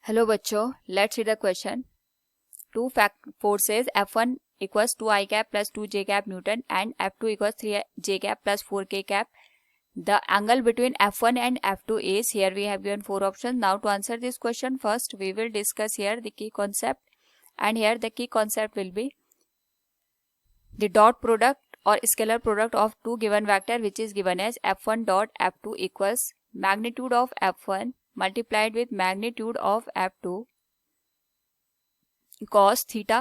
Hello बच्चों, let's see the question. Two forces F1 equals 2i cap plus 2j cap Newton and F2 equals 3j cap plus 4k cap. The angle between F1 and F2 is, here we have given four options. Now to answer this question, first we will discuss here the key concept, and here the key concept will be the dot product or scalar product of two given vector, which is given as F1 dot F2 equals magnitude of F1 multiplied with magnitude of F2 cos theta.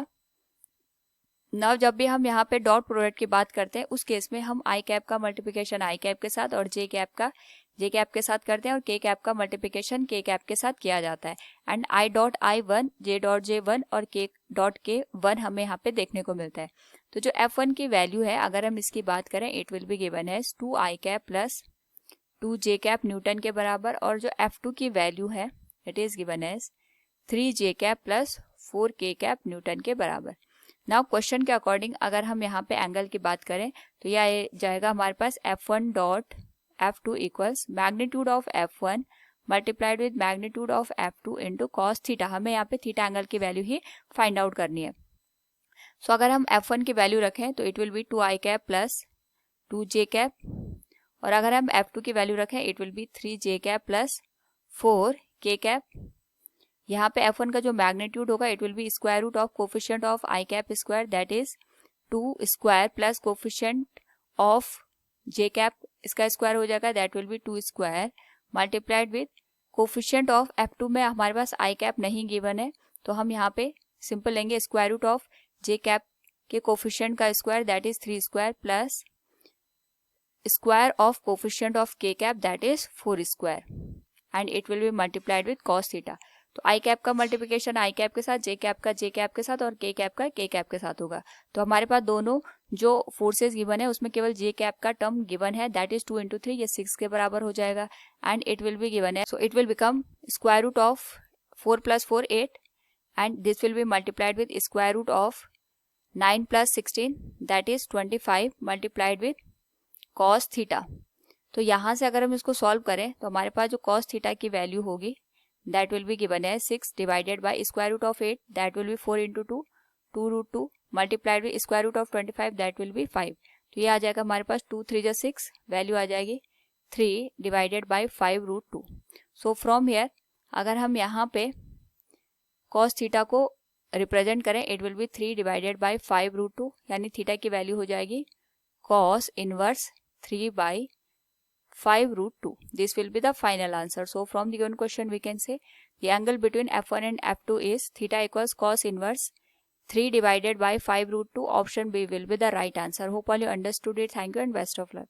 नव जब भी हम यहाँ पे dot product की बात करते हैं, उस केस में हम आई कैप का मल्टीप्लिकेशन आई कैप के साथ और जे कैप के साथ करते हैं, और के कैप का मल्टीप्लिकेशन के कैप के साथ किया जाता है. And I dot I one, J dot J one और के डॉट के वन हमें यहाँ पे देखने को मिलता है. तो जो F1 की वैल्यू है, अगर हम इसकी बात करें, it will be given as 2i cap plus 2j cap Newton के बराबर, और जो F2 की वैल्यू है it is given as 3j cap plus 4k cap Newton के बराबर. नाउ क्वेश्चन के अकॉर्डिंग अगर हम यहाँ पे एंगल की बात करें तो यह जाएगा हमारे पास F1 dot F2 equals magnitude of F1 multiplied with magnitude of F2 into cos theta. हमें यहाँ पे थीटा एंगल की वैल्यू ही फाइंड आउट करनी है. सो अगर हम F1 की वैल्यू रखें तो it will be 2i cap plus 2j cap, और अगर हम F2 की वैल्यू रखें it will be 3j cap plus 4k cap. यहाँ पे F1 का जो मैग्नीट्यूड होगा it will be square root of coefficient of I cap square, that is 2 square plus coefficient of J cap, इसका स्क्वायर हो जाएगा, that will be 2 square multiplied with coefficient of F2 में हमारे पास आई cap नहीं given है, तो हम यहाँ पे सिंपल लेंगे square root of J cap के कोफिशिएंट का square, that is 3 square plus square of coefficient of K cap, that is 4 square, and it will be multiplied with cos theta. तो आई कैप का multiplication I cap के साथ, जे cap का जे cap के साथ और के कैप का के कैप के साथ होगा. तो हमारे पास दोनों जो फोर्सेस गिवन है उसमें केवल जे कैप का टर्म गिवन है, दैट इज 2 इंटू 3, ये 6 के बराबर हो जाएगा, and it will be given है. So it will become square root of 4 plus 4 8, and this will be multiplied with square root of 9 plus 16, that is 25 multiplied with cos theta. तो यहाँ से अगर हम इसको सॉल्व करें तो हमारे पास जो कॉस थीटा की वैल्यू होगी that will be given as 6 divided by square root of 8, that will be 4 into 2, 2 root 2 multiplied with square root of 25, that will be 5. तो ये आ जाएगा हमारे पास 2 3 जा 6, वैल्यू आ जाएगी 3 divided by 5 root 2. So from here अगर हम यहाँ पे cos थीटा को रिप्रेजेंट करें, it will B 3 divided by 5 root 2, यानी थीटा की वैल्यू हो जाएगी cos inverse 3 by 5 root 2. This will be the final answer. So from the given question we can say the angle between F1 and F2 is theta equals cos inverse 3 divided by 5 root 2. Option B will be the right answer. Hope all you understood it. Thank you and best of luck.